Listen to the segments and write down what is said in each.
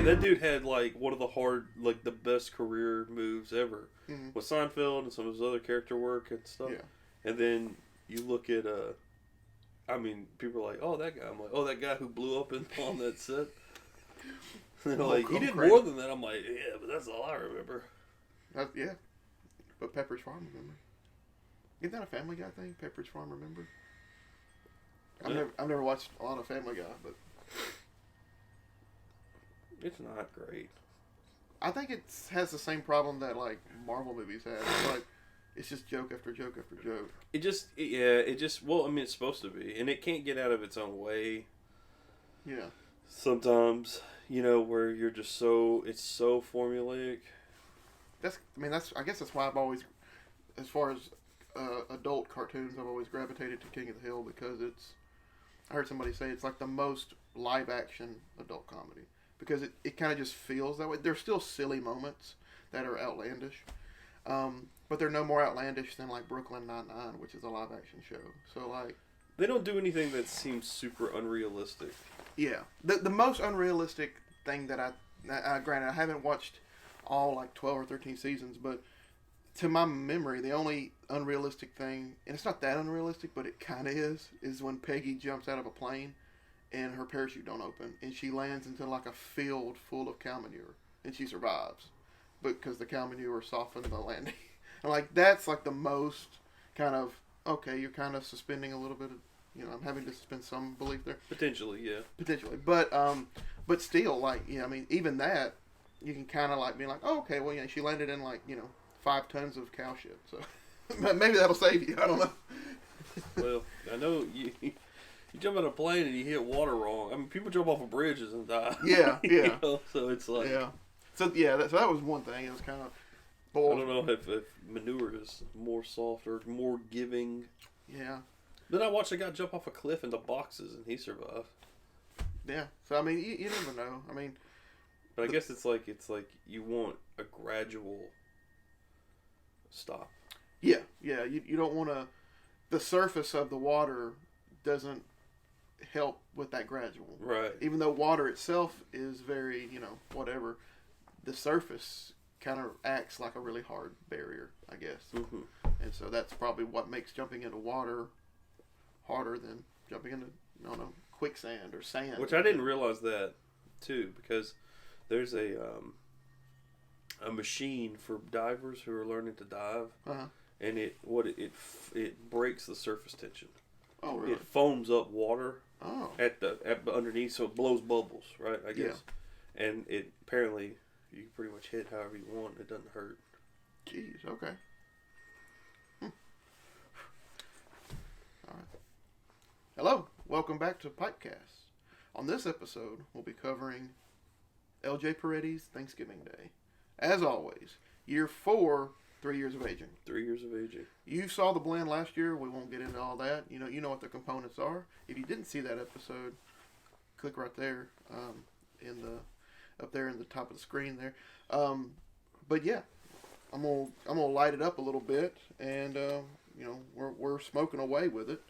Like that dude had like one of the best career moves ever with Seinfeld and some of his other character work and stuff. Yeah. And then you look at I mean, people are like, "Oh, that guy." I'm like, "Oh, that guy who blew up on that set." They're like, "He did more than that." I'm like, "Yeah, but that's all I remember." Yeah, but Pepperidge Farm, remember? Isn't that a Family Guy thing? Pepperidge Farm, remember? Yeah. I've never watched a lot of Family Guy, but it's not great. I think it has the same problem that like Marvel movies have. It's like it's just joke after joke after joke. Well, I mean, it's supposed to be, and it can't get out of its own way. Yeah. Sometimes, where you're just it's so formulaic. I guess that's why I've always, as far as adult cartoons, I've always gravitated to King of the Hill because I heard somebody say it's like the most live action adult comedy because it kind of just feels that way. There's still silly moments that are outlandish, but they're no more outlandish than like Brooklyn Nine-Nine, which is a live action show. So like they don't do anything that seems super unrealistic. Yeah, the most unrealistic thing that granted I haven't watched all like 12 or 13 seasons, but to my memory, the only unrealistic thing, and it's not that unrealistic, but it kind of is when Peggy jumps out of a plane and her parachute don't open, and she lands into like a field full of cow manure, and she survives, because the cow manure softened the landing. And like that's like the most kind of okay, you're kind of suspending a little bit of. I'm having to suspend some belief there. Potentially, yeah. Potentially, but still, like, I mean, even that, you can kind of like be like, oh, okay, well, she landed in like, 5 tons of cow shit, so maybe that'll save you. I don't know. Well, I know you jump out of a plane and you hit water wrong. I mean, people jump off of bridges and die. Yeah, yeah. So it's like so that was one thing. It was kind of. I don't know if manure is more soft or more giving. Yeah. Then I watched a guy jump off a cliff into boxes and he survived. Yeah. So I mean, you never know. I mean, but I guess it's like you want a gradual stop. Yeah. Yeah. You don't want to. The surface of the water doesn't help with that gradual. Right. Even though water itself is very, whatever, the surface kind of acts like a really hard barrier, I guess. Mm-hmm. And so that's probably what makes jumping into water harder than jumping into, quicksand or sand. Which I didn't realize that, too, because there's a machine for divers who are learning to dive, and it breaks the surface tension. Oh, really? It foams up water at underneath, so it blows bubbles, right? I guess. Yeah. And it apparently you can pretty much hit however you want. It doesn't hurt. Jeez. Okay. All right. Hello, welcome back to PipeCast. On this episode, we'll be covering L.J. Peretti's Thanksgiving Day. As always, year 4, 3 years of aging. 3 years of aging. You saw the blend last year. We won't get into all that. You know what the components are. If you didn't see that episode, click right there, up there in the top of the screen there. But yeah, I'm gonna light it up a little bit, and we're smoking away with it.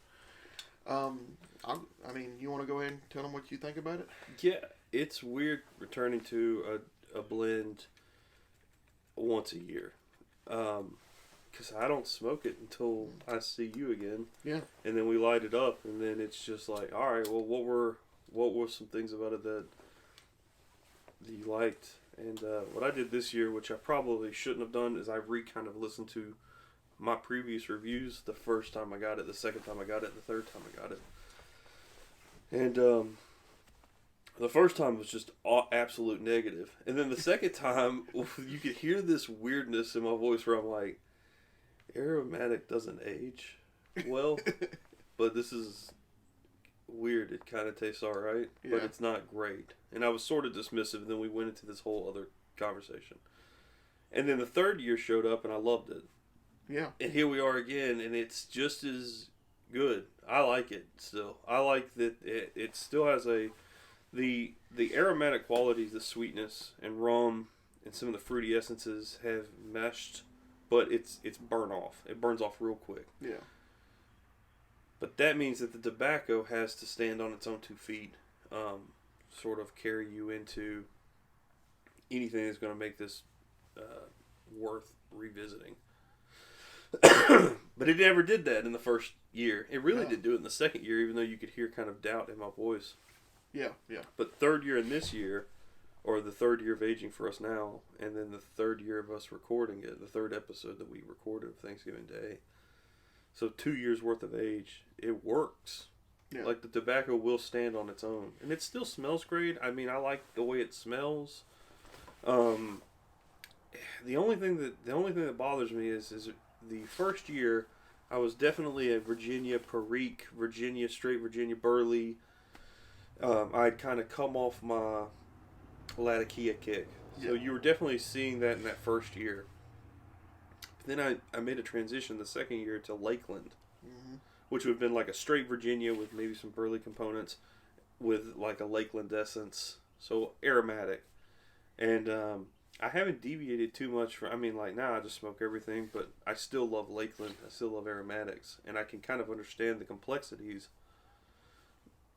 You want to go ahead and tell them what you think about it? Yeah, it's weird returning to a blend once a year. Because I don't smoke it until I see you again. Yeah. And then we light it up, and then it's just like, all right, well, what were some things about it that you liked? And what I did this year, which I probably shouldn't have done, is I kind of listened to my previous reviews the first time I got it, the second time I got it, the third time I got it. And the first time was just absolute negative. And then the second time, you could hear this weirdness in my voice where I'm like, aromatic doesn't age well, but this is weird. It kind of tastes all right, but it's not great. And I was sort of dismissive, and then we went into this whole other conversation. And then the third year showed up, and I loved it. Yeah. And here we are again, and it's just as good. I like it still. I like that it still has the aromatic qualities, the sweetness, and rum, and some of the fruity essences have meshed, but it's burn off. It burns off real quick. Yeah. But that means that the tobacco has to stand on its own 2 feet, sort of carry you into anything that's going to make this worth revisiting. But it never did that in the first year. It really did do it in the second year, even though you could hear kind of doubt in my voice. Yeah. But third year and this year, or the third year of aging for us now, and then the third year of us recording it, the third episode that we recorded of Thanksgiving Day. So 2 years worth of age, it works. Yeah. Like the tobacco will stand on its own, and it still smells great. I mean, I like the way it smells. The only thing that bothers me is the first year, I was definitely a Virginia Perique, straight Virginia Burley. I'd kind of come off my Latakia kick. So you were definitely seeing that in that first year. But then I made a transition the second year to Lakeland, which would have been like a straight Virginia with maybe some Burley components with like a Lakeland essence. So aromatic. And I haven't deviated too much from, I mean, like now I just smoke everything, but I still love Lakeland. I still love aromatics. And I can kind of understand the complexities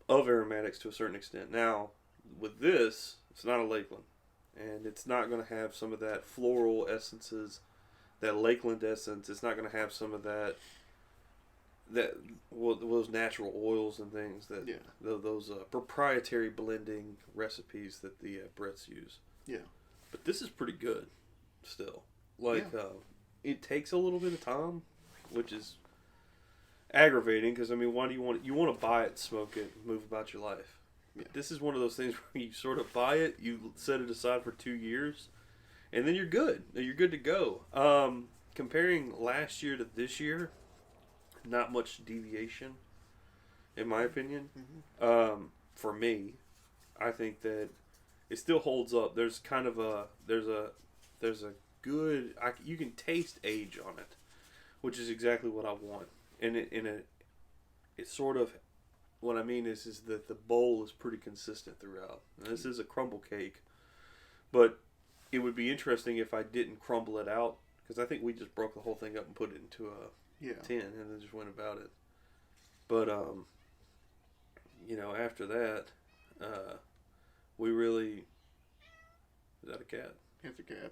of aromatics to a certain extent. Now, with this, it's not a Lakeland. And it's not going to have some of that floral essences, that Lakeland essence. It's not going to have some of those natural oils and things that those proprietary blending recipes that the Bretts use. Yeah. But this is pretty good still. Like, it takes a little bit of time, which is aggravating because, I mean, why do you want to buy it, smoke it, move about your life. But this is one of those things where you sort of buy it, you set it aside for 2 years, and then you're good. You're good to go. Comparing last year to this year, not much deviation, in my opinion. For me, I think that it still holds up. There's kind of there's a good, you can taste age on it, which is exactly what I want. And it's sort of, what I mean is that the bowl is pretty consistent throughout. And this is a crumble cake, but it would be interesting if I didn't crumble it out, because I think we just broke the whole thing up and put it into a tin and then just went about it. But after that, we really, is that a cat? It's a cat.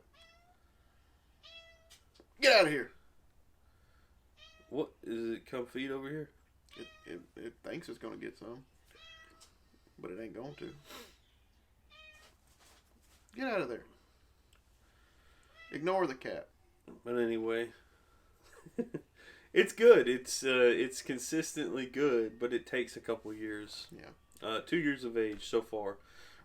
Get out of here. What is it? Come feed over here. It thinks it's going to get some, but it ain't going to. Get out of there. Ignore the cat. But anyway, it's good. It's consistently good, but it takes a couple years. Yeah. 2 years of age so far.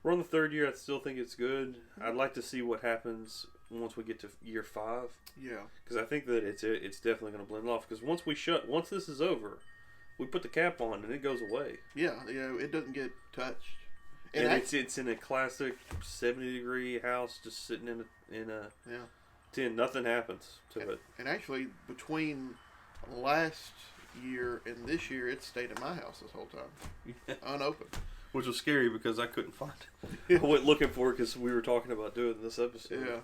We're on the third year. I still think it's good. I'd like to see what happens once we get to year 5. Yeah. Because I think that it's definitely going to blend off. Because once this is over, we put the cap on and it goes away. Yeah. It doesn't get touched. And it's in a classic 70-degree house, just sitting in a tin. Nothing happens to it. And actually, between last year and this year, it stayed in my house this whole time, unopened. Which was scary because I couldn't find it. I went looking for it because we were talking about doing this episode. Yeah.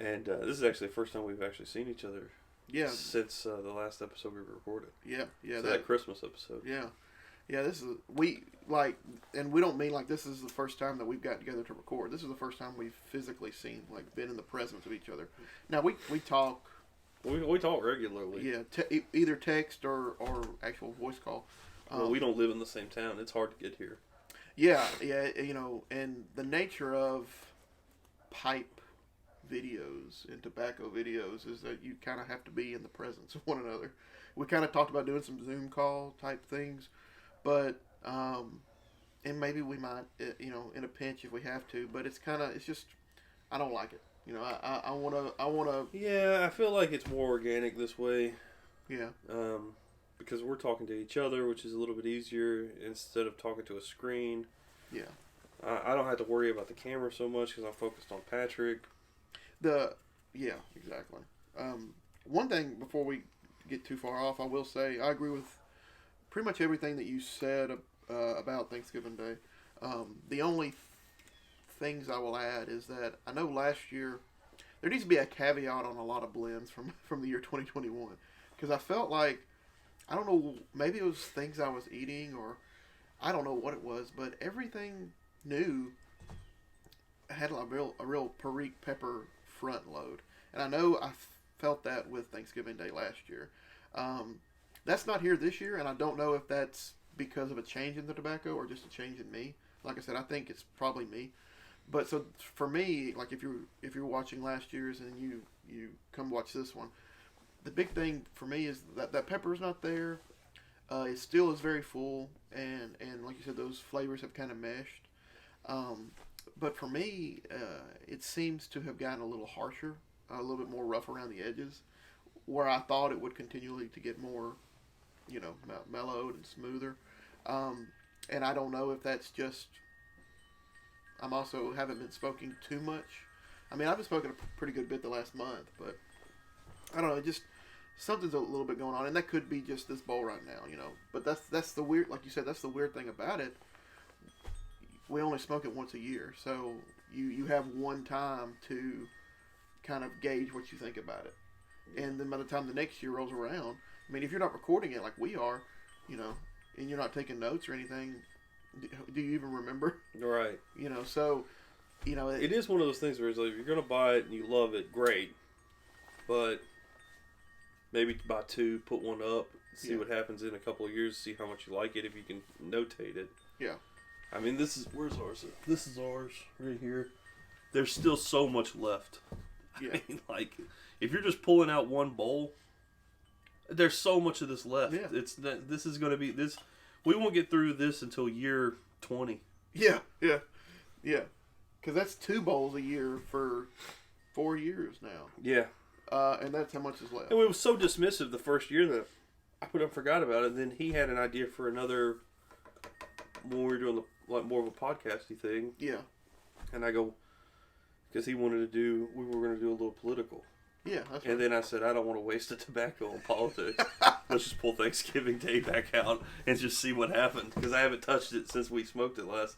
And this is actually the first time we've actually seen each other. Yeah. Since the last episode we recorded. Yeah. So that Christmas episode. Yeah. Yeah, this is, and we don't mean like this is the first time that we've got together to record. This is the first time we've physically seen, like, been in the presence of each other. Now, we talk. We talk regularly. Yeah, either text or actual voice call. Well, we don't live in the same town. It's hard to get here. Yeah, and the nature of pipe videos and tobacco videos is that you kind of have to be in the presence of one another. We kind of talked about doing some Zoom call type things, but and maybe we might, in a pinch if we have to. But it's just, I don't like it. I wanna. Yeah, I feel like it's more organic this way. Yeah. Because we're talking to each other, which is a little bit easier instead of talking to a screen. Yeah. I don't have to worry about the camera so much because I'm focused on Patrick. Yeah, exactly. One thing before we get too far off, I will say I agree with pretty much everything that you said about Thanksgiving Day. The only things I will add is that I know last year there needs to be a caveat on a lot of blends from the year 2021 because I felt like, I don't know, maybe it was things I was eating or I don't know what it was, but everything new had a real Perique pepper front load, and I know I felt that with Thanksgiving Day last year. That's not here this year, and I don't know if that's because of a change in the tobacco or just a change in me. Like I said, I think it's probably me. But so for me, like if you're watching last year's and you come watch this one, the big thing for me is that pepper is not there. It still is very full, and like you said, those flavors have kind of meshed. But for me, it seems to have gotten a little harsher, a little bit more rough around the edges, where I thought it would continually to get more, mellowed and smoother. And I don't know if that's just. I'm also haven't been smoking too much. I mean, I've been smoking a pretty good bit the last month, but I don't know. Just something's a little bit going on, and that could be just this bowl right now, But that's the weird, like you said, that's the weird thing about it. We only smoke it once a year, so you have one time to kind of gauge what you think about it, and then by the time the next year rolls around, I mean, if you're not recording it like we are, and you're not taking notes or anything, do you even remember? Right. So, it is one of those things where it's like, if you're going to buy it and you love it, great. But maybe buy two, put one up, see what happens in a couple of years, see how much you like it, if you can notate it. Yeah. I mean, where's ours? This is ours, right here. There's still so much left. Yeah. I mean, like, if you're just pulling out one bowl, there's so much of this left. Yeah. This is going to be, we won't get through this until year 20. Yeah. Because that's 2 bowls a year for 4 years now. Yeah. And that's how much is left. And we were so dismissive the first year that I forgot about it. And then he had an idea for another, when we were doing more of a podcasty thing. Yeah. And I go, because we were going to do a little political. Yeah, that's right. And then I said, I don't want to waste the tobacco on politics. Let's just pull Thanksgiving Day back out and just see what happens. Because I haven't touched it since we smoked it last.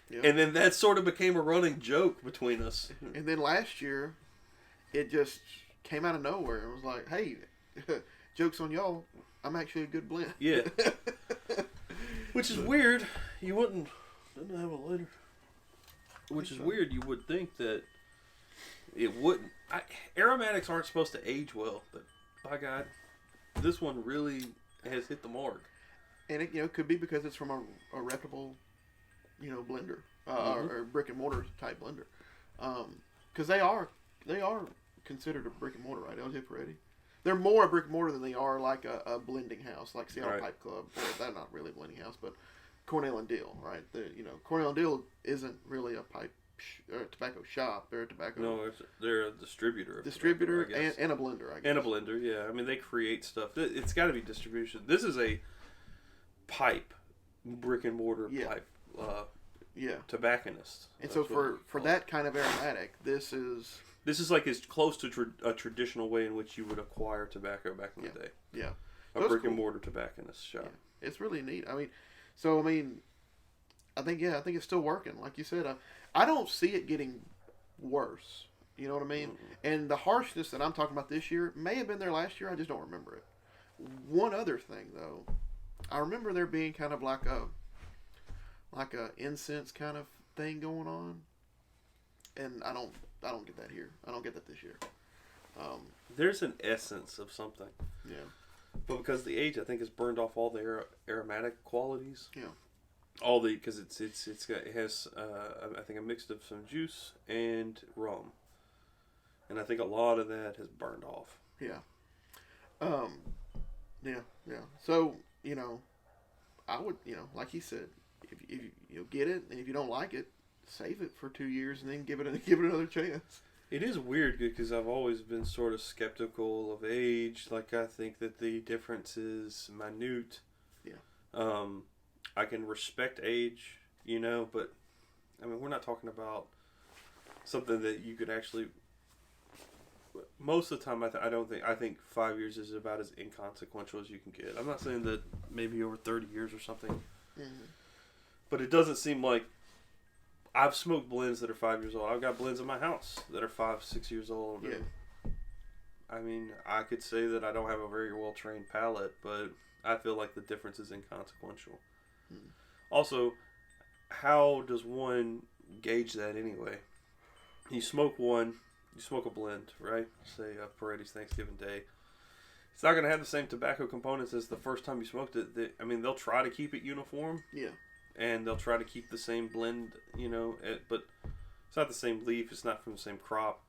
Yeah. And then that sort of became a running joke between us. And then last year, it just came out of nowhere. It was like, hey, joke's on y'all. I'm actually a good blend. Yeah. Which is weird. You wouldn't. Didn't I have a lighter? Which is weird. You would think that it wouldn't. Aromatics aren't supposed to age well, but by God, this one really has hit the mark. And it could be because it's from a reputable, blender or brick and mortar type blender, because they are considered a brick and mortar, right? LJ Peretti. They're more a brick and mortar than they are like a blending house, like Seattle Pipe Club. Or they're not really a blending house, but Cornell and Deal, right? Cornell and Deal isn't really a pipe or a tobacco shop. They're a tobacco. No, they're a distributor. Distributor and a blender, I guess. And a blender, yeah. I mean, they create stuff. It's got to be distribution. This is a pipe, brick and mortar pipe. Tobacconist. And so for that kind of aromatic, this is like as close to a traditional way in which you would acquire tobacco back in the day. Yeah. A brick and mortar tobacconist shop. Yeah. It's really neat. I think it's still working. Like you said, I don't see it getting worse. You know what I mean? Mm-hmm. And the harshness that I'm talking about this year may have been there last year. I just don't remember it. One other thing though, I remember there being kind of like a incense kind of thing going on, and I don't get that here. I don't get that this year. There's an essence of something. Yeah. But because the age, I think, has burned off all the aromatic qualities. Yeah. Because it has I think a mix of some juice and rum, and I think a lot of that has burned off. Yeah. Yeah. So I would like he said, if you get it, and if you don't like it, save it for 2 years and then give it another chance. It is weird because I've always been sort of skeptical of age. Like, I think that the difference is minute. Yeah. I can respect age, but I mean, we're not talking about something that you could actually. Most of the time, I think 5 years is about as inconsequential as you can get. I'm not saying that maybe over 30 years or something, but it doesn't seem like. I've smoked blends that are 5 years old. I've got blends in my house that are 5-6 years old. Yeah. I mean, I could say that I don't have a very well trained palate, but I feel like the difference is inconsequential. Also, how does one gauge that anyway? You smoke one, you smoke a blend, right? Say Peretti's Thanksgiving Day. It's not going to have the same tobacco components as the first time you smoked it. They'll try to keep it uniform. Yeah. And they'll try to keep the same blend, but it's not the same leaf. It's not from the same crop.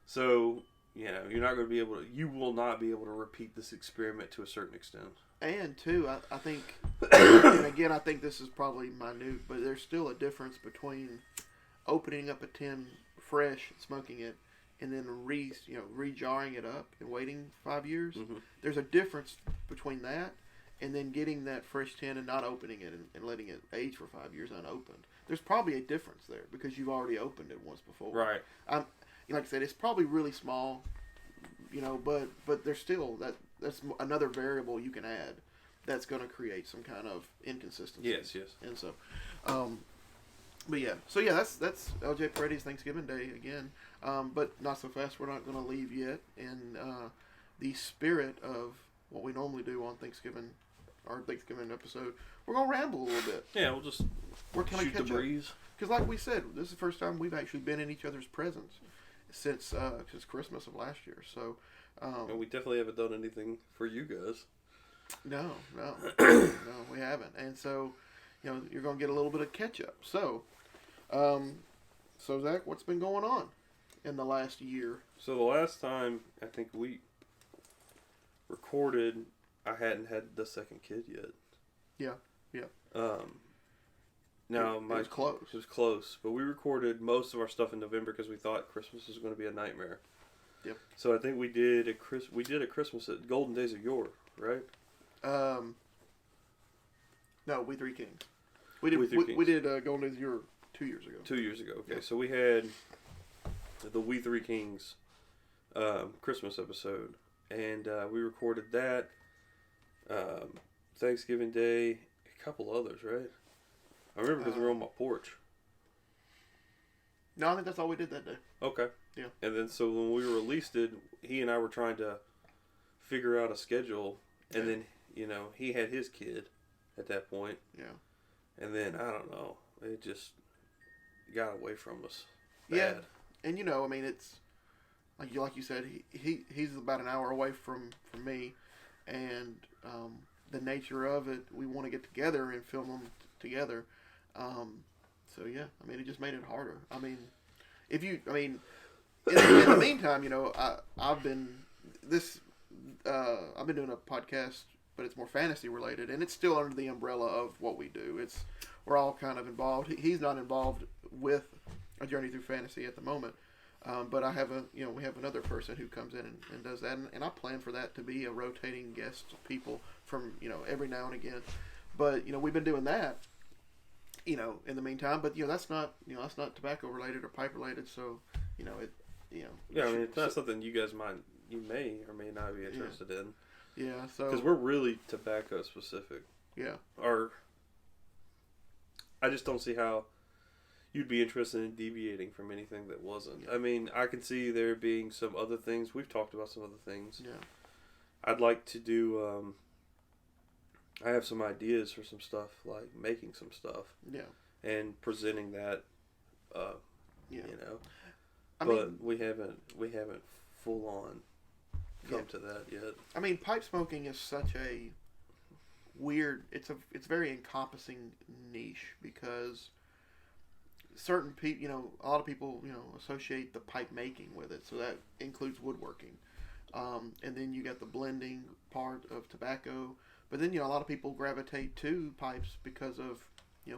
So, you're not going to be able to, you will not be able to repeat this experiment to a certain extent. And, too, I think, and again, I think this is probably minute, but there's still a difference between opening up a tin fresh, smoking it, and then re-jarring it up and waiting 5 years. Mm-hmm. There's a difference between that and then getting that fresh tin and not opening it and letting it age for 5 years unopened. There's probably a difference there because you've already opened it once before. Right. Like I said, it's probably really small, but there's still that's another variable you can add that's going to create some kind of inconsistency. Yes. And so, but yeah, that's LJ Peretti's Thanksgiving Day again. But not so fast. We're not going to leave yet. In the spirit of what we normally do on Thanksgiving, our Thanksgiving episode, we're going to ramble a little bit. Yeah, we'll just shoot the breeze. Because like we said, this is the first time we've actually been in each other's presence since Christmas of last year. So, and we definitely haven't done anything for you guys. No, we haven't. And so, you're going to get a little bit of catch up. So, Zach, what's been going on in the last year? So the last time I think we recorded, I hadn't had the second kid yet. Yeah. Now it was close. It was close, but we recorded most of our stuff in November because we thought Christmas was going to be a nightmare. Yep. So I think we did a Christmas at Golden Days of Yore, right? No, We Three Kings. We did Golden Days of Yore 2 years ago. 2 years ago. Okay, Yep. So we had the We Three Kings Christmas episode, and we recorded that Thanksgiving Day, a couple others, right? I remember because we were on my porch. No, I think that's all we did that day. Okay. Yeah. And then so when we released it, he and I were trying to figure out a schedule, and then he had his kid at that point. Yeah. And then I don't know, it just got away from us. Bad. Yeah. And it's like you said, he's about an hour away from me, and the nature of it, we want to get together and film them together. So yeah, it just made it harder. In the meantime, I've been doing a podcast, but it's more fantasy related, and it's still under the umbrella of what we do. We're all kind of involved. He's not involved with a journey through fantasy at the moment, but I have we have another person who comes in and does that, and I plan for that to be a rotating guest of people from every now and again. But we've been doing that. In the meantime, but that's not tobacco related or pipe related, so it's not something you may or may not be interested in. Yeah, so because we're really tobacco specific. Yeah. I just don't see how you'd be interested in deviating from anything that wasn't. Yeah. I can see there being some other things. We've talked about some other things. Yeah. I'd like to do. I have some ideas for some stuff, like making some stuff. Yeah. And presenting that. Yeah. But we haven't full on come to that yet. Pipe smoking is such a weird. It's very encompassing niche because certain people, a lot of people, associate the pipe making with it. So that includes woodworking, and then you got the blending part of tobacco. But then, a lot of people gravitate to pipes because of,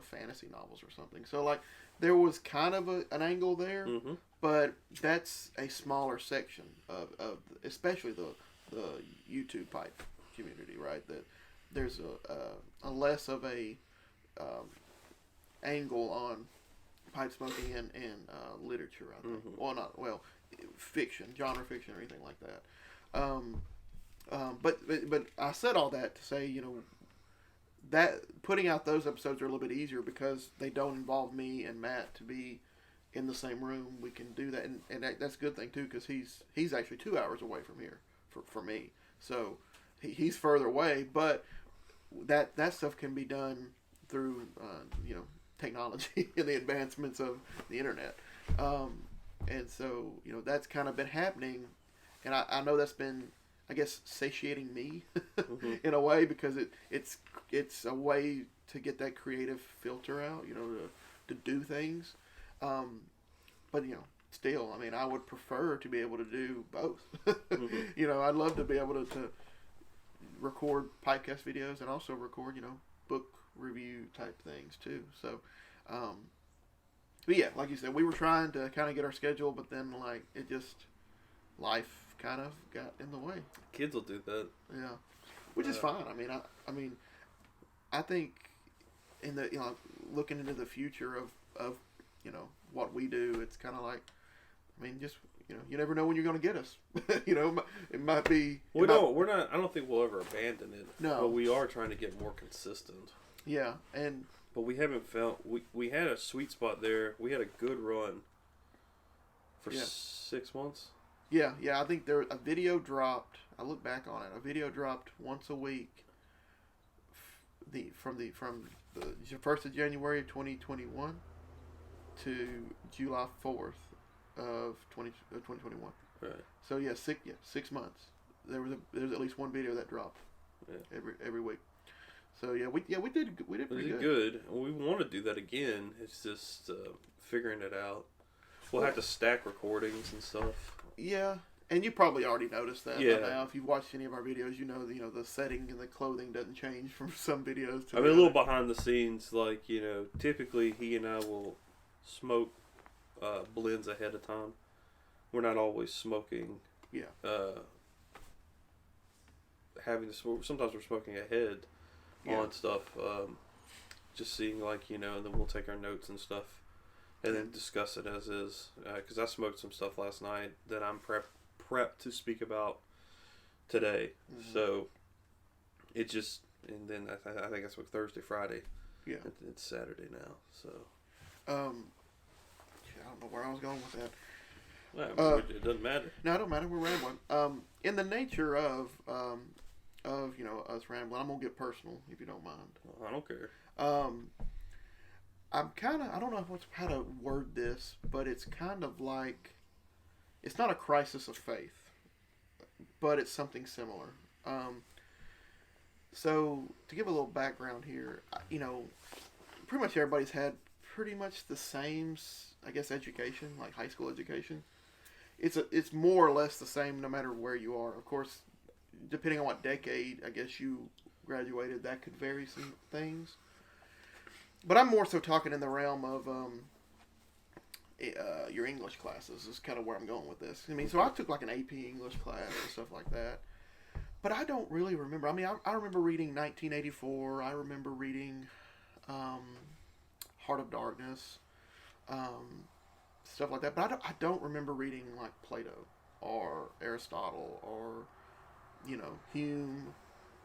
fantasy novels or something. So, there was kind of an angle there, mm-hmm. but that's a smaller section of especially the YouTube pipe community, right? That there's a less of a angle on pipe smoking and literature, I think. Mm-hmm. Fiction, genre fiction or anything like that. But I said all that to say, that putting out those episodes are a little bit easier because they don't involve me and Matt to be in the same room. We can do that, and that's a good thing too because he's actually 2 hours away from here for me, so he's further away. But that stuff can be done through technology and the advancements of the internet. And so, that's kind of been happening. And I know that's been, I guess, satiating me Mm-hmm. in a way, because it's a way to get that creative filter out, to do things. But, still, I mean, I would prefer to be able to do both. Mm-hmm. I'd love to be able to record PipeCast videos and also record, book review type things too. So, but yeah, like you said, we were trying to kind of get our schedule, but then like it just, life kind of got in the way. Kids will do that. Yeah, which is fine. I think in the looking into the future of what we do, it's kind of like, just you never know when you're going to get us. It might be. We're not. I don't think we'll ever abandon it. No, but we are trying to get more consistent. Yeah, but we haven't found. We had a sweet spot there. We had a good run for 6 months. Yeah. I think a video dropped. I look back on it. A video dropped once a week. From the 1st of January of 2021 to July 4th of 2021. Right. So 6 months. There's at least one video that dropped. Yeah. Every week. So we did pretty good. We want to do that again. It's just figuring it out. We'll have to stack recordings and stuff. Yeah, and you probably already noticed that. Yeah. By now, if you've watched any of our videos, the setting and the clothing doesn't change from some videos to. A little behind the scenes, like typically he and I will smoke blends ahead of time. We're not always smoking. Yeah. Having to smoke. Sometimes we're smoking ahead on stuff. Just seeing and then we'll take our notes and stuff, and then discuss it as is. Because I smoked some stuff last night that I'm prepped to speak about today. Mm-hmm. So it just, and then I think I smoked Thursday, Friday. Yeah. It's Saturday now. So. I don't know where I was going with that. Well, it doesn't matter. No, it don't matter. We're rambling. In the nature of us rambling, I'm gonna get personal if you don't mind. I don't care. I'm kind of, I don't know how to word this, but it's kind of like, it's not a crisis of faith, but it's something similar. So to give a little background here, pretty much everybody's had pretty much the same, I guess, education, like high school education. It's more or less the same no matter where you are. Of course, depending on what decade, I guess, you graduated, that could vary some things. But I'm more so talking in the realm of your English classes is kind of where I'm going with this. So I took like an AP English class and stuff like that. But I don't really remember. I remember reading 1984. I remember reading Heart of Darkness, stuff like that. But I don't remember reading like Plato or Aristotle or Hume,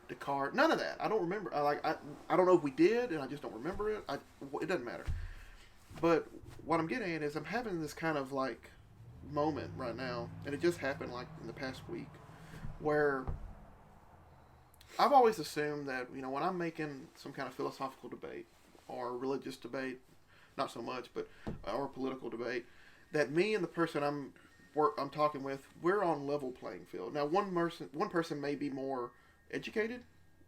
Descartes. None of that. I don't remember. I don't know if we did, and I just don't remember it. It doesn't matter. But what I'm getting at is I'm having this kind of like moment right now, and it just happened like in the past week, where I've always assumed that when I'm making some kind of philosophical debate or religious debate, not so much, but or political debate, that me and the person I'm talking with, we're on level playing field. Now, one person may be more educated,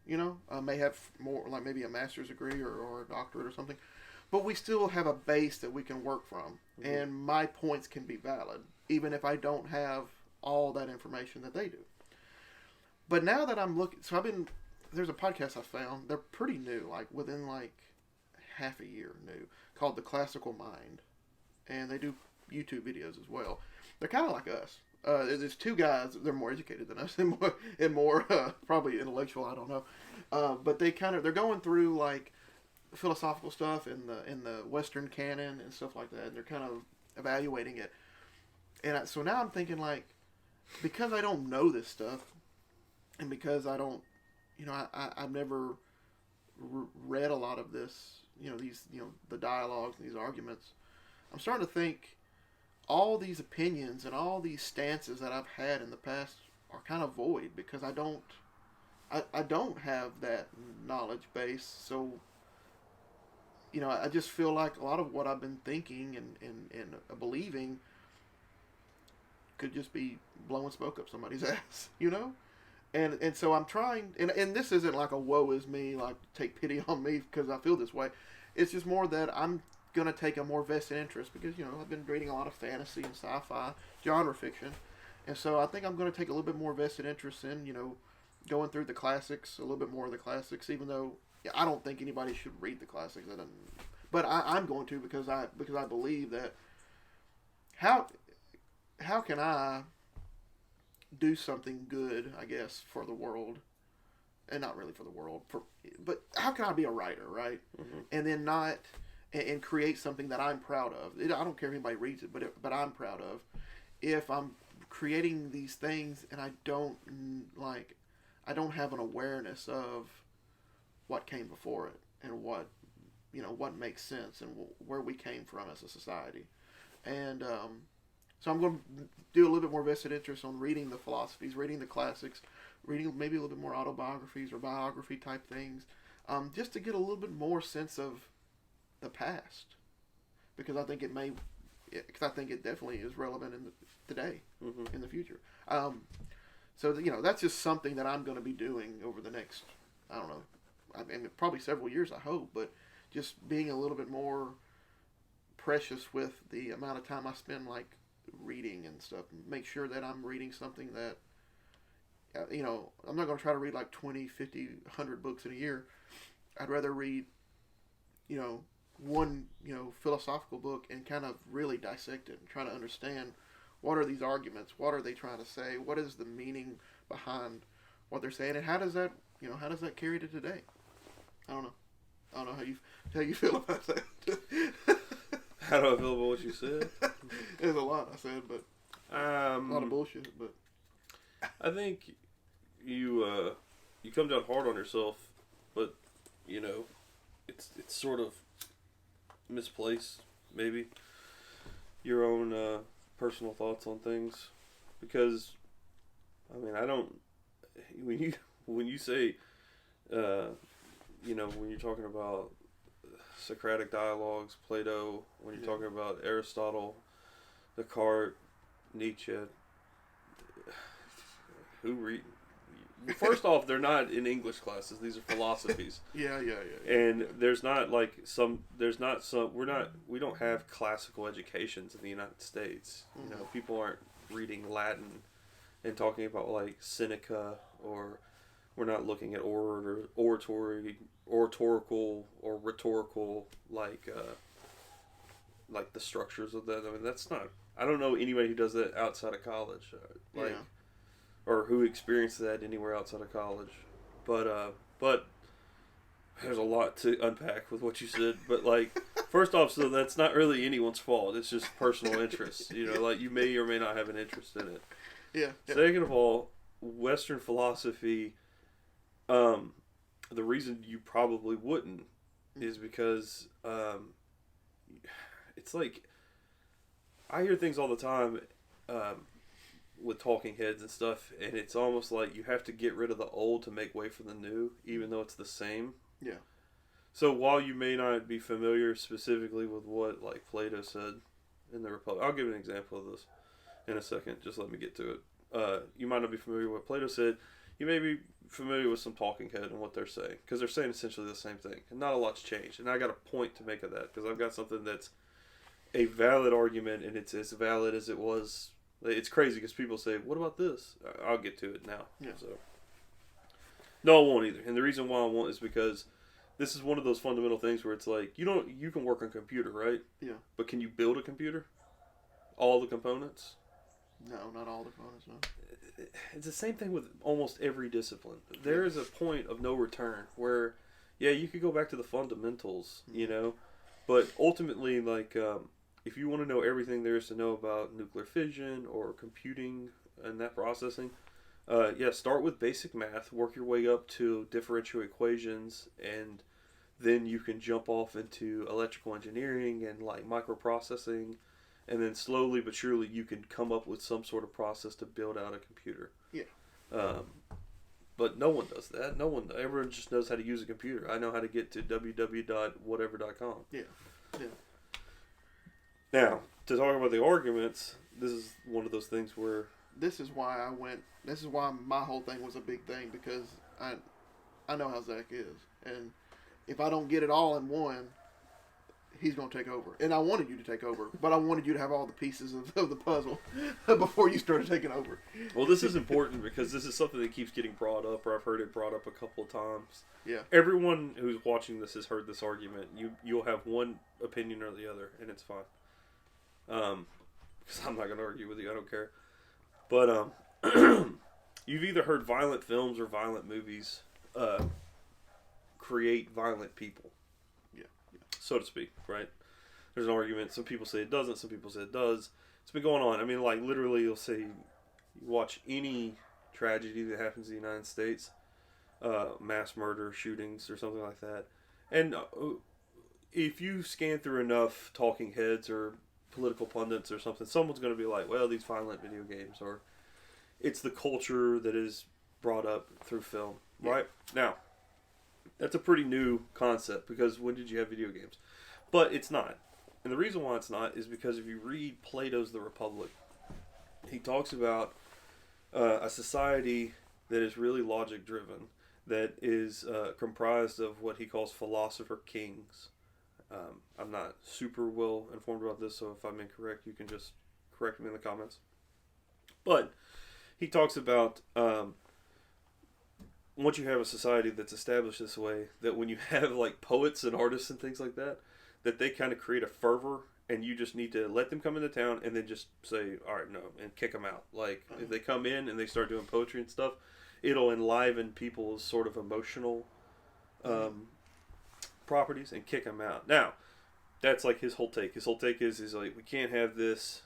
may have more, like maybe a master's degree or a doctorate or something, but we still have a base that we can work from, mm-hmm. and my points can be valid, even if I don't have all that information that they do. But now that I'm looking, there's a podcast I found, they're pretty new, like within like half a year new, called The Classical Mind, and they do YouTube videos as well. They're kind of like us. There's two guys. They're more educated than us and more probably intellectual. I don't know. But they're going through like philosophical stuff in the Western canon and stuff like that. And they're kind of evaluating it. And so now I'm thinking like, because I don't know this stuff, and because I don't, I've never read a lot of this. These the dialogues and these arguments. I'm starting to think all these opinions and all these stances that I've had in the past are kind of void because I don't have that knowledge base. So, I just feel like a lot of what I've been thinking and believing could just be blowing smoke up somebody's ass, you know? And so I'm trying, and this isn't like a woe is me, like take pity on me because I feel this way. It's just more that I'm going to take a more vested interest because, you know, I've been reading a lot of fantasy and sci-fi, genre fiction. And so I think I'm going to take a little bit more vested interest in, you know, going through the classics, a little bit more of the classics, even though I don't think anybody should read the classics. But I'm going to because I believe that how can I do something good, I guess, for the world, and not really for the world, but how can I be a writer, right? Mm-hmm. And then not and create something that I'm proud of. I don't care if anybody reads it, but I'm proud of. If I'm creating these things and I don't have an awareness of what came before it and what makes sense and where we came from as a society, and so I'm going to do a little bit more vested interest on reading the philosophies, reading the classics, reading maybe a little bit more autobiographies or biography type things, just to get a little bit more sense of the past, because I think it definitely is relevant today, mm-hmm. in the future. So that's just something that I'm going to be doing over the next, I don't know, I mean, probably several years, I hope, but just being a little bit more precious with the amount of time I spend, like, reading and stuff. Make sure that I'm reading something that, I'm not going to try to read like 20, 50, 100 books in a year. I'd rather read, one, philosophical book and kind of really dissect it and try to understand what are these arguments, what are they trying to say, what is the meaning behind what they're saying, and how does that carry to today? I don't know how you feel about that. How do I feel about what you said? There's a lot I said, but a lot of bullshit. But I think you come down hard on yourself, but it's sort of misplaced, maybe, your own personal thoughts on things, because I don't, when you say when you're talking about Socratic dialogues, Plato, when you're talking about Aristotle, Descartes, Nietzsche, first off, they're not in English classes. These are philosophies. Yeah. And we don't have classical educations in the United States. Mm-hmm. People aren't reading Latin and talking about like Seneca, or we're not looking at oratorical or rhetorical like the structures of that. That's not. I don't know anybody who does that outside of college, or who experienced that anywhere outside of college. But there's a lot to unpack with what you said. But first off, so that's not really anyone's fault. It's just personal interest. You may or may not have an interest in it. Yeah. Second of all, Western philosophy. The reason you probably wouldn't is because it's like I hear things all the time with talking heads and stuff, and it's almost like you have to get rid of the old to make way for the new, even though it's the same. Yeah. So while you may not be familiar specifically with what like Plato said in the Republic, I'll give an example of this in a second. Just let me get to it. You might not be familiar with what Plato said. You may be familiar with some talking head and what they're saying, because they're saying essentially the same thing, and not a lot's changed. And I got a point to make of that, because I've got something that's a valid argument, and it's as valid as it was. It's crazy because people say, "What about this?" I'll get to it now. Yeah. So, no, I won't either. And the reason why I won't is because this is one of those fundamental things where it's like you can work on a computer, right? Yeah. But can you build a computer? All the components? No, not all the components. No. It's the same thing with almost every discipline. There is a point of no return where, you could go back to the fundamentals, but ultimately, if you want to know everything there is to know about nuclear fission or computing and that processing, start with basic math, work your way up to differential equations, and then you can jump off into electrical engineering and microprocessing. And then slowly but surely you can come up with some sort of process to build out a computer. Yeah. But no one does that. Everyone just knows how to use a computer. I know how to get to www.whatever.com. Yeah. Now, to talk about the arguments, this is one of those things where this is why my whole thing was a big thing, because I know how Zach is, and if I don't get it all in one, he's going to take over. And I wanted you to take over, but I wanted you to have all the pieces of the puzzle before you started taking over. Well, this is important because this is something that keeps getting brought up, or I've heard it brought up a couple of times. Yeah. Everyone who's watching this has heard this argument. You'll have one opinion or the other, and it's fine. Because I'm not going to argue with you. I don't care. But you've either heard violent films or violent movies create violent people. So to speak, right? There's an argument. Some people say it doesn't. Some people say it does. It's been going on. I mean, like, literally, you'll say, you watch any tragedy that happens in the United States, mass murder, shootings, or something like that, and if you scan through enough talking heads or political pundits or something, someone's going to be like, well, these violent video games, or it's the culture that is brought up through film, right? Now, that's a pretty new concept, because when did you have video games? But it's not. And the reason why it's not is because if you read Plato's The Republic, he talks about a society that is really logic driven, that is comprised of what he calls philosopher kings. I'm not super well informed about this, so if I'm incorrect, you can just correct me in the comments. But he talks about once you have a society that's established this way, that when you have like poets and artists and things like that, that they kind of create a fervor, and you just need to let them come into town and then just say, all right, no, and kick them out. Like, if they come in and they start doing poetry and stuff, it'll enliven people's sort of emotional properties and kick them out. Now, that's like his whole take. His whole take is like, we can't have this,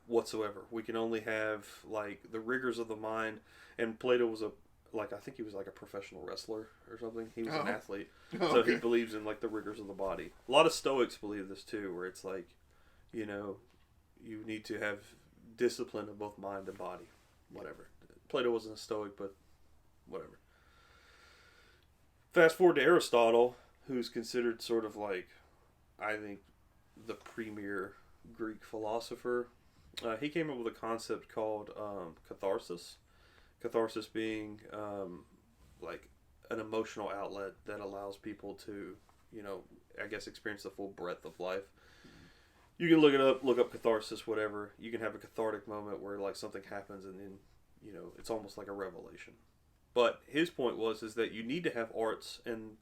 whatsoever. We can only have like the rigors of the mind. And Plato was I think he was like a professional wrestler or something. He was an athlete. So he believes in like the rigors of the body. A lot of Stoics believe this too, where it's like, you need to have discipline of both mind and body. Whatever. Plato wasn't a Stoic, but whatever. Fast forward to Aristotle, who's considered sort of like, I think, the premier Greek philosopher. He came up with a concept called catharsis. Catharsis being like an emotional outlet that allows people to, I guess, experience the full breadth of life. You can look up catharsis, whatever. You can have a cathartic moment where like something happens and then, it's almost like a revelation. But his point is that you need to have arts and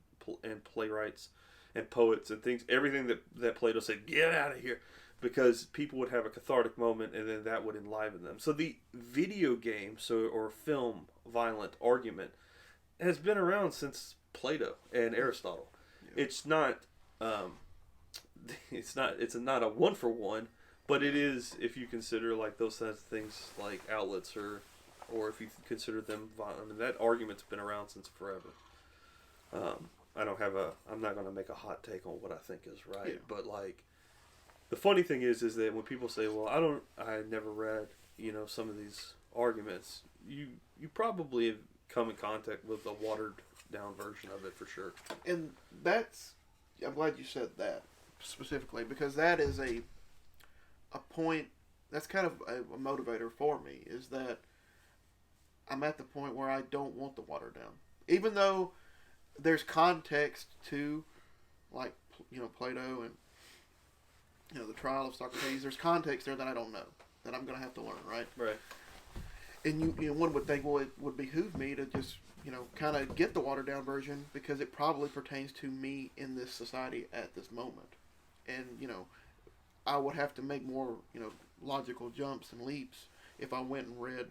playwrights and poets and things, everything that Plato said, get out of here. Because people would have a cathartic moment, and then that would enliven them. So the video game, or film violent argument, has been around since Plato and Aristotle. Yeah. It's not a 1-for-1, but it is if you consider like those kinds of things like outlets, or if you consider them violent. I mean, that argument's been around since forever. I'm not going to make a hot take on what I think is right, but like. The funny thing is that when people say, well, I never read, some of these arguments, you probably have come in contact with a watered down version of it for sure. And I'm glad you said that specifically, because that is a point, that's kind of a motivator for me, is that I'm at the point where I don't want the watered down. Even though there's context to, like, Plato and, the trial of Socrates, there's context there that I don't know, that I'm going to have to learn, right? Right. And one would think, well, it would behoove me to just, kind of get the watered down version, because it probably pertains to me in this society at this moment. And, I would have to make more, logical jumps and leaps if I went and read,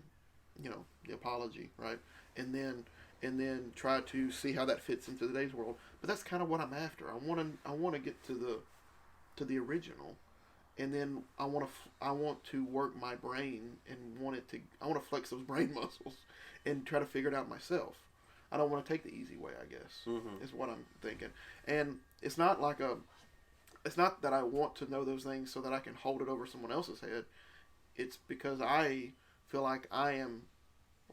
the Apology, right? And then try to see how that fits into today's world. But that's kind of what I'm after. I want to get to the original, and then I want to work my brain and I want to flex those brain muscles and try to figure it out myself. I don't want to take the easy way, I guess, is what I'm thinking. And it's not that I want to know those things so that I can hold it over someone else's head. It's because I feel like I am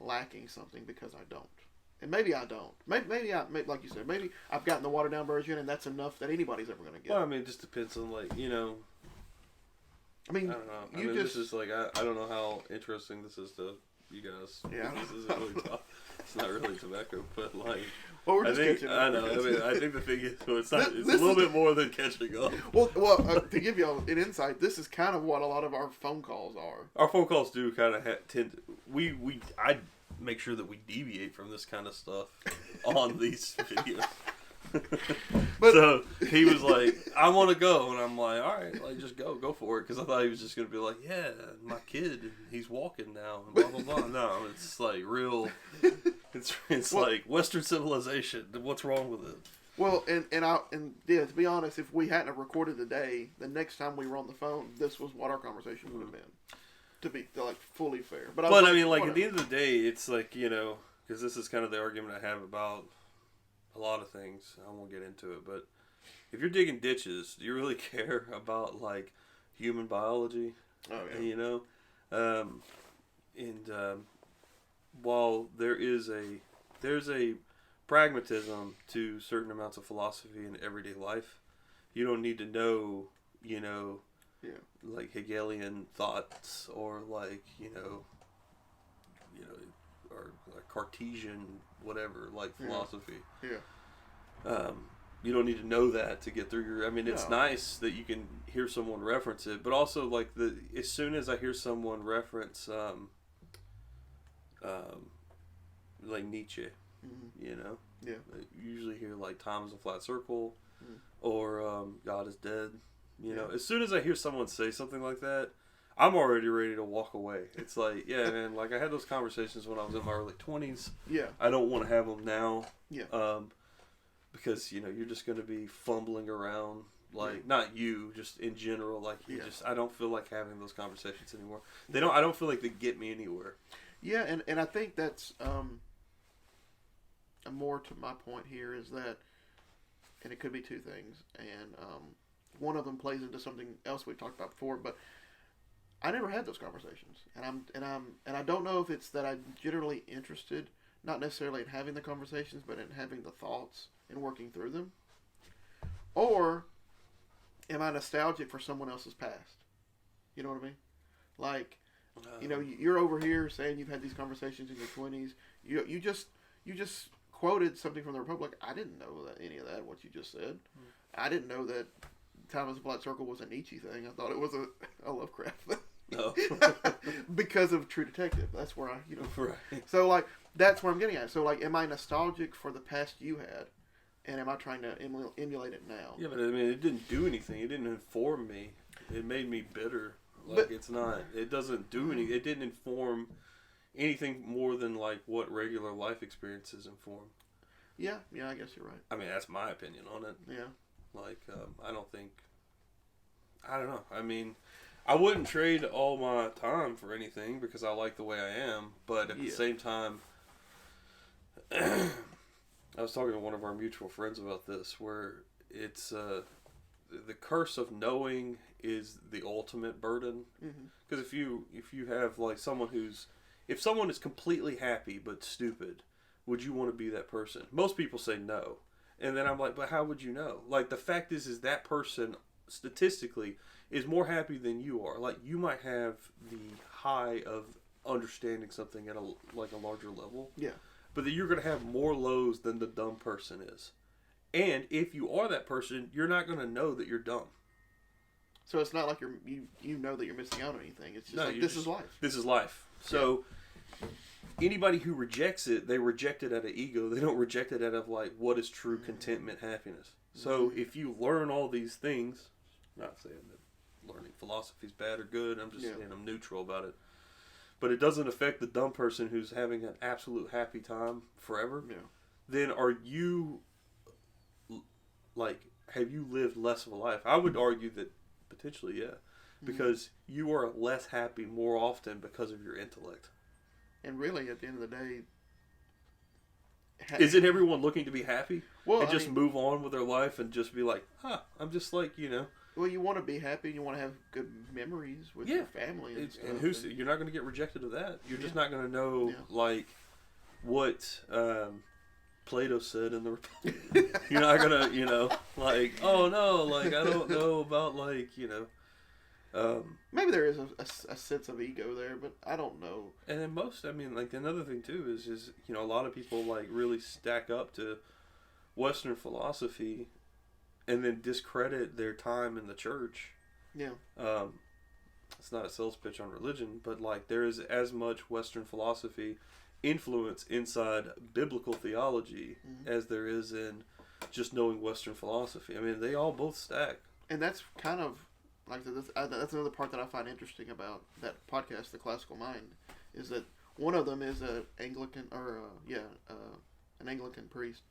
lacking something because I don't. And maybe I don't. Maybe like you said, maybe I've gotten the watered down version, and that's enough that anybody's ever going to get. Well, I mean, it just depends on, like, I mean, I don't know. I you mean, just this is like I don't know how interesting this is to you guys. Yeah. This isn't really it's not really tobacco, but like well, we're I just think catching I up. know. I mean, I think the thing is, so it's not. It's This a little is- bit more than catching up. Well, to give y'all an insight, this is kind of what a lot of our phone calls are. Our phone calls do kind of tend. I make sure that we deviate from this kind of stuff on these videos. But- so he was like, "I want to go," and I'm like, "All right, like just go for it," because I thought he was just gonna be like, "Yeah, my kid, he's walking now," and blah blah blah. No, it's like real. It's Well- like Western civilization. What's wrong with it? Well, and yeah, to be honest, if we hadn't have recorded today, the next time we were on the phone, this was what our conversation would have been. To be like fully fair, but I mean, like whatever. at the end of the day, it's like because this is kind of the argument I have about a lot of things. I won't get into it, but if you're digging ditches, do you really care about like human biology? Oh yeah. While there's a pragmatism to certain amounts of philosophy in everyday life, you don't need to know Yeah. like Hegelian thoughts or like or like Cartesian whatever like Yeah. philosophy. Yeah. You don't need to know that to get through your. I mean, it's No. nice that you can hear someone reference it, but also like as soon as I hear someone reference like Nietzsche, Mm-hmm. Yeah. I usually hear like time is a flat circle, Mm. or God is dead. Yeah. As soon as I hear someone say something like that, I'm already ready to walk away. It's like, yeah, man, like I had those conversations when I was in my early 20s. Yeah. I don't want to have them now. Yeah. Because, you're just going to be fumbling around. Like, not you, just in general. Like, I don't feel like having those conversations anymore. I don't feel like they get me anywhere. Yeah, and I think that's more to my point here is that, and it could be two things, and one of them plays into something else we've talked about before, but I never had those conversations, and I don't know if it's that I'm generally interested, not necessarily in having the conversations, but in having the thoughts and working through them, or am I nostalgic for someone else's past? You know what I mean? Like, you're over here saying you've had these conversations in your 20s. You just quoted something from the Republic. I didn't know that any of that, what you just said. I didn't know that Time as a Flat Circle was a Nietzsche thing. I thought it was a Lovecraft thing. No. Because of True Detective. That's where I, Right. So, like, that's where I'm getting at. So, like, am I nostalgic for the past you had? And am I trying to emulate it now? Yeah, but I mean, it didn't do anything. It didn't inform me. It made me bitter. Like, it's not. It doesn't do anything. It didn't inform anything more than, like, what regular life experiences inform. Yeah, I guess you're right. I mean, that's my opinion on it. Yeah. Like, I don't know. I mean, I wouldn't trade all my time for anything because I like the way I am. But at the same time, I was talking to one of our mutual friends about this, where it's the curse of knowing is the ultimate burden. Because if you have like if someone is completely happy but stupid, would you want to be that person? Most people say no. And then I'm like, but how would you know? Like, the fact is that person, statistically, is more happy than you are. Like, you might have the high of understanding something at a larger level. Yeah. But that you're going to have more lows than the dumb person is. And if you are that person, you're not going to know that you're dumb. So it's not like you know that you're missing out on anything. It's just like, this is life. This is life. So... Anybody who rejects it, they reject it out of ego. They don't reject it out of like what is true contentment, happiness. So if you learn all these things, not saying that learning philosophy is bad or good. I'm just saying I'm neutral about it. But it doesn't affect the dumb person who's having an absolute happy time forever. Yeah. Then are you like have you lived less of a life? I would argue that potentially, yeah, because you are less happy more often because of your intellect. And really, at the end of the day... Isn't everyone looking to be happy? Well, and just move on with their life and just be like, I'm just like, Well, you want to be happy. You want to have good memories with your family. And you're not going to get rejected of that. You're just not going to know, like, what Plato said in the Republic. You're not going to, like, oh, no, like, I don't know about, like, Maybe there is a sense of ego there, but I don't know. And then like another thing too is a lot of people like really stack up to Western philosophy, and then discredit their time in the church. Yeah. It's not a sales pitch on religion, but like there is as much Western philosophy influence inside biblical theology as there is in just knowing Western philosophy. I mean, they all both stack. And that's kind of like that's another part that I find interesting about that podcast, The Classical Mind, is that one of them is an Anglican an Anglican priest,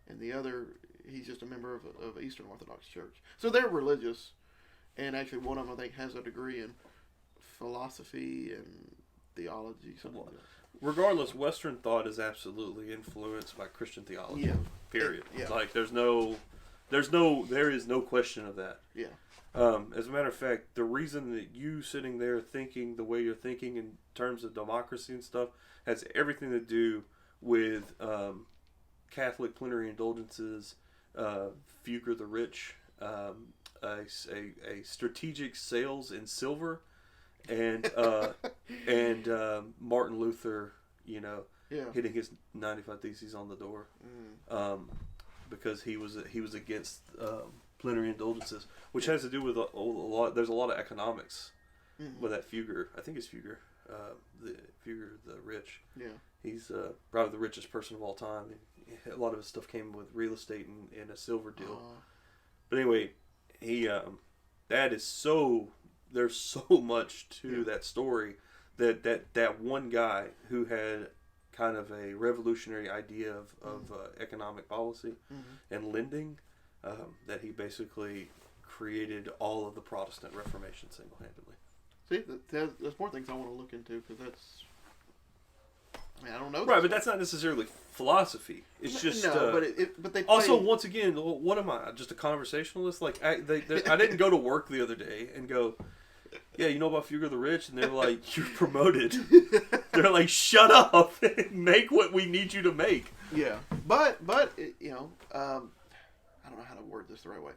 and the other he's just a member of Eastern Orthodox Church. So they're religious, and actually one of them I think has a degree in philosophy and theology. Something like that. Regardless, Western thought is absolutely influenced by Christian theology. Yeah. Period. Yeah. Like there is no question of that. Yeah. As a matter of fact, the reason that you sitting there thinking the way you're thinking in terms of democracy and stuff has everything to do with Catholic plenary indulgences, Fugger the Rich, a strategic sales in silver, and Martin Luther, hitting his 95 Theses on the door, because he was against plenary indulgences, which has to do with a lot. There's a lot of economics with that Fugger. I think it's Fugger, Fugger the Rich. Yeah, he's probably the richest person of all time. A lot of his stuff came with real estate and a silver deal. But anyway, there's so much to that story that one guy who had kind of a revolutionary idea of economic policy and lending, that he basically created all of the Protestant Reformation single-handedly. See, there's more things I want to look into, because that's... I mean, I don't know. Right, but that's not necessarily philosophy. It's just... but they play... Also, once again, what am I? Just a conversationalist? Like, I didn't go to work the other day and go, yeah, you know about Fugger the Rich? And they're like, you're promoted. They're like, shut up and make what we need you to make. Yeah. But I don't know how to word this the right way.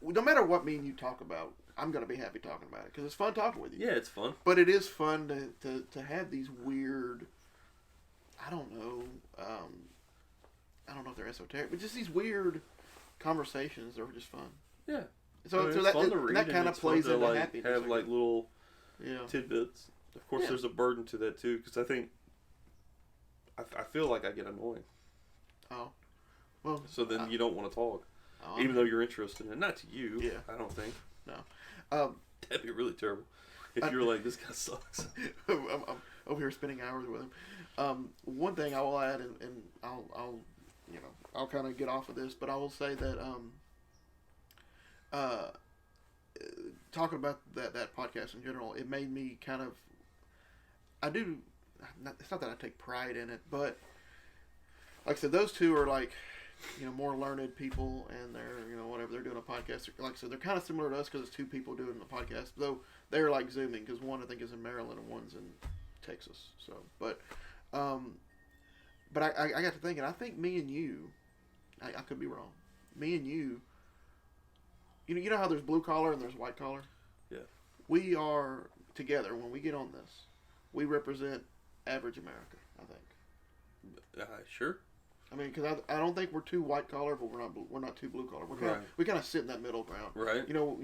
No matter what me and you talk about, I'm going to be happy talking about it, because it's fun talking with you. Yeah, it's fun. But it is fun to have these weird, I don't know if they're esoteric, but just these weird conversations that are just fun. Yeah. So it's fun to read, that kind of plays into happiness. Have like little tidbits. Of course, there's a burden to that too, because I think I feel like I get annoying. Oh, well. So then you don't want to talk, even though you're interested in it. Not to you. Yeah. I don't think. No. That'd be really terrible if you were like, this guy sucks. I'm over here spending hours with him. One thing I will add, and I'll kind of get off of this, but I will say that talking about that podcast in general, it made me kind of, it's not that I take pride in it, but like I said, those two are like, more learned people, and they're, whatever, they're doing a podcast. Like I said, they're kind of similar to us because it's two people doing a podcast, though they're like Zooming, because one I think is in Maryland and one's in Texas. So, but I got to thinking, I think me and you, I could be wrong, me and you, you know how there's blue collar and there's white collar? Yeah. We are together, when we get on this, we represent average America, I think. Sure. I mean, because I don't think we're too white collar, but we're not too blue collar. We kind of sit in that middle ground. Right. We know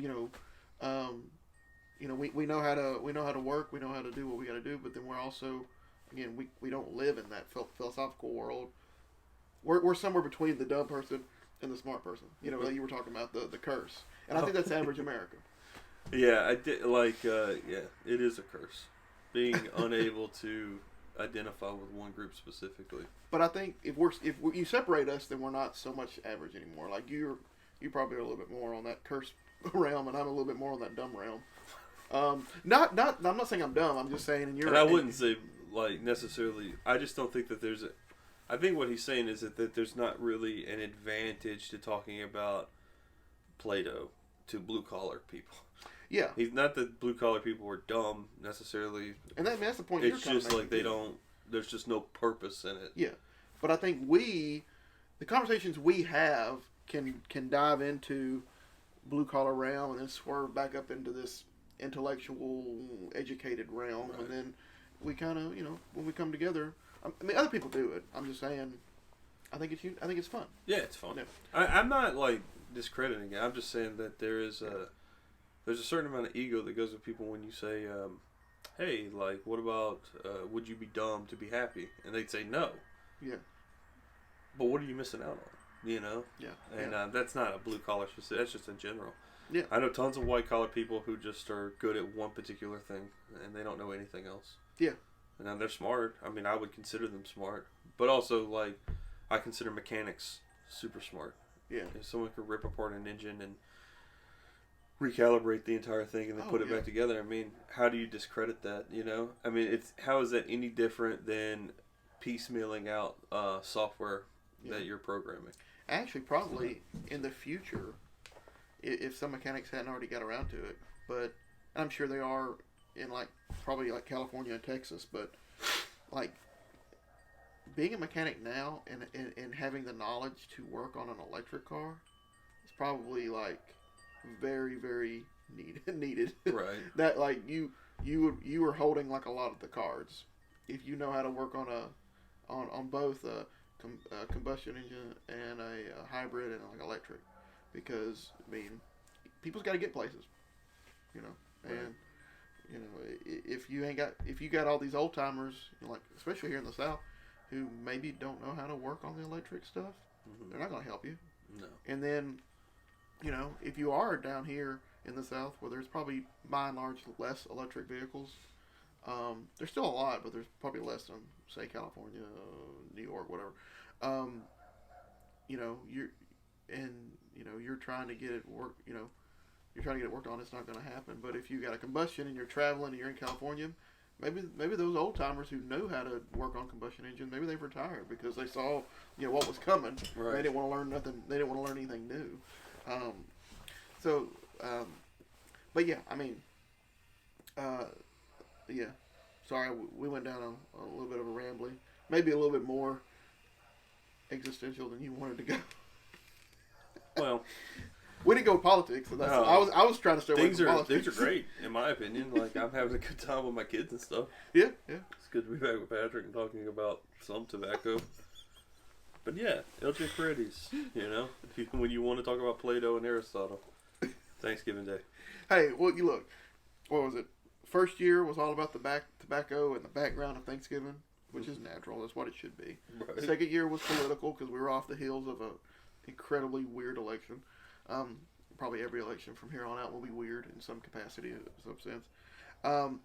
how to work. We know how to do what we got to do. But then we're also, again, we don't live in that philosophical world. We're somewhere between the dumb person and the smart person. Like you were talking about the curse, and I think that's average America. Yeah, I did it is a curse, being unable to identify with one group specifically. But I think if you separate us, then we're not so much average anymore. Like you probably are a little bit more on that curse realm, and I'm a little bit more on that dumb realm. I'm not saying I'm dumb. I'm just saying, and I wouldn't say like necessarily. I just don't think that there's I think what he's saying is that there's not really an advantage to talking about Plato to blue collar people. Yeah. He's not that blue collar people are dumb necessarily. And that's the point. It's just like there's just no purpose in it. Yeah. But I think the conversations we have can dive into blue collar realm and then swerve back up into this intellectual, educated realm, Right. and then we kind of, when we come together, I mean, other people do it. I'm just saying, I think it's fun. Yeah, it's fun. Yeah. I'm not like discrediting it. I'm just saying that there's a certain amount of ego that goes with people when you say, "Hey, like, what about would you be dumb to be happy?" And they'd say no. Yeah. But what are you missing out on? You know? Yeah. And Yeah. that's not a blue collar. That's just in general. Yeah. I know tons of white collar people who just are good at one particular thing and they don't know anything else. Yeah. And they're smart. I mean, I would consider them smart, but also like I consider mechanics super smart. Yeah. If someone could rip apart an engine and recalibrate the entire thing and then put it back together, I mean, how do you discredit that? You know, I mean, how is that any different than piecemealing out software that you're programming? Actually, probably in the future, if some mechanics hadn't already got around to it, but I'm sure they are in probably California and Texas, but like being a mechanic now and having the knowledge to work on an electric car is probably like very, very needed. Right. That like you are holding like a lot of the cards if you know how to work on both a combustion engine and a hybrid and like electric, because I mean people's got to get places, and if you got all these old timers, like especially here in the South, who maybe don't know how to work on the electric stuff, they're not going to help you. No. And then, if you are down here in the South, where there's probably by and large less electric vehicles, there's still a lot, but there's probably less than say California, New York, whatever. You're trying to get it work. You're trying to get it worked on. It's not going to happen. But if you got a combustion and you're traveling and you're in California, maybe those old timers who know how to work on combustion engine, maybe they've retired because they saw what was coming. Right. They didn't want to learn nothing. They didn't want to learn anything new. But yeah, I mean, yeah. Sorry, we went down a little bit of a rambling. Maybe a little bit more existential than you wanted to go. Well, we didn't go with politics. So that's, no. I was trying to stay away from politics. Things are great, in my opinion. Like, I'm having a good time with my kids and stuff. Yeah. It's good to be back with Patrick and talking about some tobacco. But yeah, LJ Peretti's, when you want to talk about Plato and Aristotle. Thanksgiving Day. Hey, well, you look, what was it? First year was all about the tobacco and the background of Thanksgiving, which is natural. That's what it should be. Right. Second year was political because we were off the heels of a incredibly weird election. Probably every election from here on out will be weird in some capacity, in some sense. And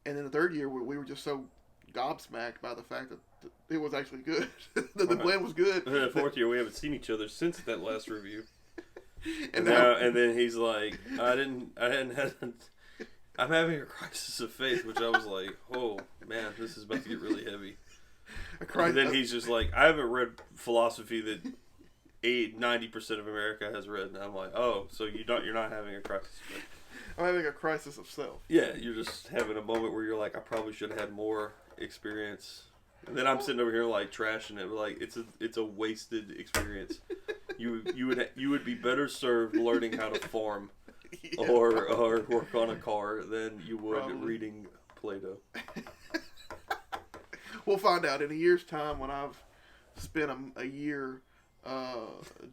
then the third year, we were just so gobsmacked by the fact that it was actually good, that the blend was good. And then the fourth year, we haven't seen each other since that last review. And then he's like, I'm having a crisis of faith, which I was like, oh man, this is about to get really heavy. And then he's just like, I haven't read philosophy that 90% of America has read, and I'm like, oh, so you're not having a crisis of faith. I'm having a crisis of self. Yeah, you're just having a moment where you're like, I probably should have had more experience. And then I'm sitting over here like trashing it, like it's a wasted experience. You would be better served learning how to farm or work on a car than you would reading Plato. We'll find out in a year's time when I've spent a year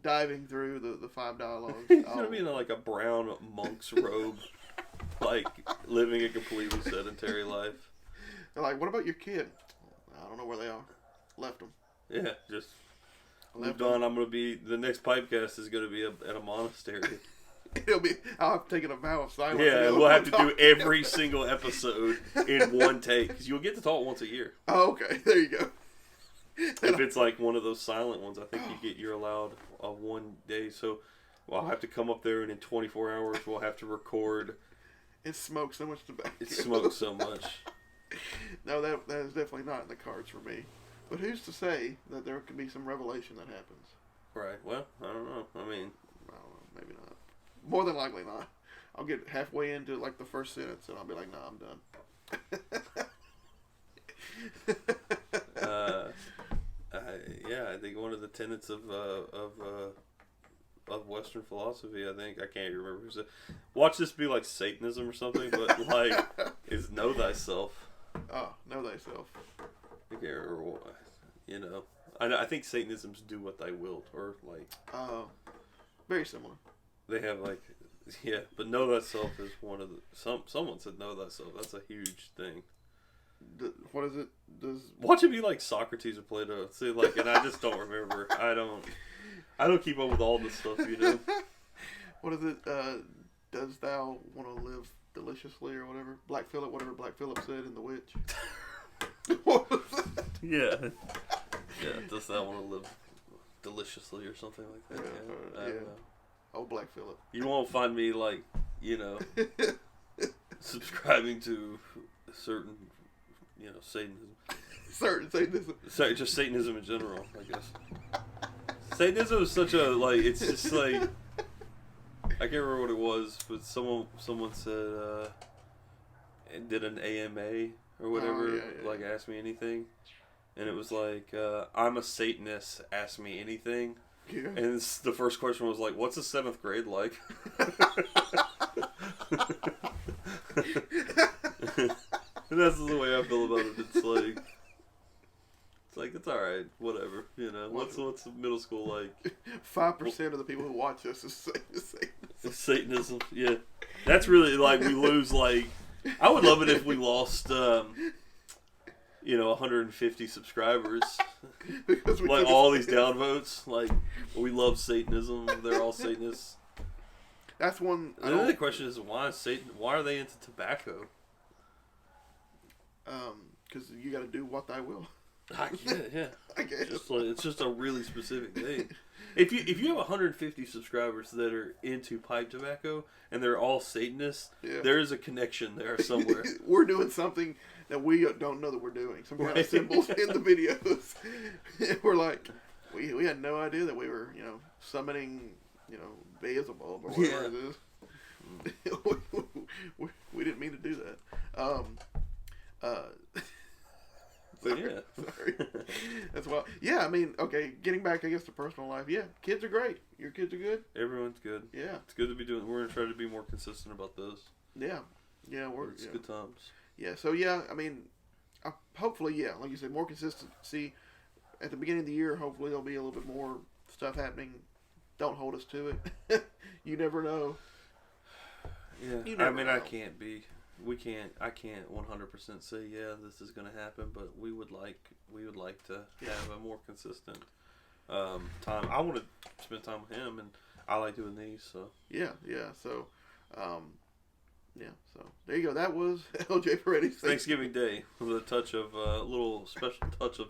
diving through the 5 dialogues. He's gonna be in like a brown monk's robe, like living a completely sedentary life. They're like, what about your kid? I don't know where they are. Left them. Yeah, just moved on. The next PipeCast is gonna be at a monastery. I'll have taken a vow of silence. Yeah, we'll have to do every single episode in one take, because you'll get to talk once a year. Oh, okay. There you go. If it's like one of those silent ones, I think you're allowed 1 day. So I'll have to come up there, and in 24 hours, we'll have to record. It smokes so much tobacco. It smokes so much. No, that is definitely not in the cards for me. But who's to say that there could be some revelation that happens? Right. Well, I don't know. I mean, I don't know. Maybe not. More than likely not. I'll get halfway into like the first sentence and I'll be like, "Nah, I'm done." I think one of the tenets of of Western philosophy. I think I can't remember who said. Watch this be like Satanism or something, but like is know thyself. Oh, know thyself. I can't remember what. You know, I think Satanism's do what thy wilt, or like. Very similar. They have like, yeah, but know thyself is one of the. Someone said know thyself. That's a huge thing. What is it? Watch it be like Socrates or Plato. See, like, and I just don't remember. I don't keep up with all this stuff, you know. What is it? Does thou want to live deliciously or whatever? Whatever Black Phillip said in The Witch. What was that? Yeah. Yeah. Does thou want to live deliciously or something like that? Yeah. I don't know. Oh, Black Phillip. You won't find me like, you know, subscribing to certain, you know, Satanism. Certain Satanism. Sorry, just Satanism in general, I guess. Satanism is such a, like, it's just like, I can't remember what it was, but someone said, did an AMA or whatever, like, ask me anything. And it was like, I'm a Satanist, ask me anything. Yeah. And the first question was like, what's a 7th grade like? And that's the way I feel about it. It's alright, whatever. You know, what's middle school like? 5% of the people who watch us is Satanism. Satanism, yeah. That's really like we lose like. I would love it if we lost, 150 subscribers. Because we like all these downvotes, like we love Satanism. They're all Satanists. That's one. The other question is why are they into tobacco? Because you got to do what thy will. I get it, yeah. I guess it's just a really specific thing. If you have 150 subscribers that are into pipe tobacco and they're all Satanists, there is a connection there somewhere. We're doing something that we don't know that we're doing. Some kind of symbols in the videos. We're like, we had no idea that we were, summoning, Beelzebub or whatever it is. We didn't mean to do that. Sorry. That's wild. Yeah, I mean, okay, getting back, I guess, to personal life. Yeah, kids are great. Your kids are good? Everyone's good. Yeah. It's good to be doing. We're going to try to be more consistent about those. Yeah. Yeah, it's good times. Yeah, so yeah, I mean, hopefully, yeah, like you said, more consistency. At the beginning of the year, hopefully there'll be a little bit more stuff happening. Don't hold us to it. You never know. Yeah, I mean, know. I can't 100% say, yeah, this is going to happen, but we would like to have a more consistent time. I want to spend time with him, and I like doing these, so. Yeah, so, so there you go. That was LJ Peretti's Thanksgiving Day with a touch of, little special touch of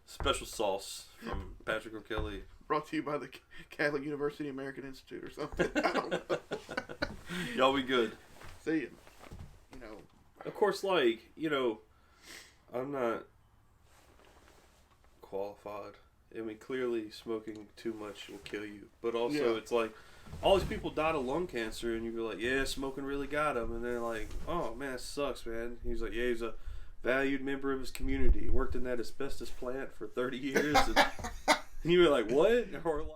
special sauce from Patrick O'Kelly. Brought to you by the Catholic University American Institute or something. I don't know. Y'all be good. See you. Of course, like, I'm not qualified. I mean, clearly smoking too much will kill you. But also, it's like, all these people died of lung cancer, and you'd be like, yeah, smoking really got him. And they're like, oh, man, that sucks, man. He's like, yeah, he's a valued member of his community. He worked in that asbestos plant for 30 years. And you were like, what? Or like,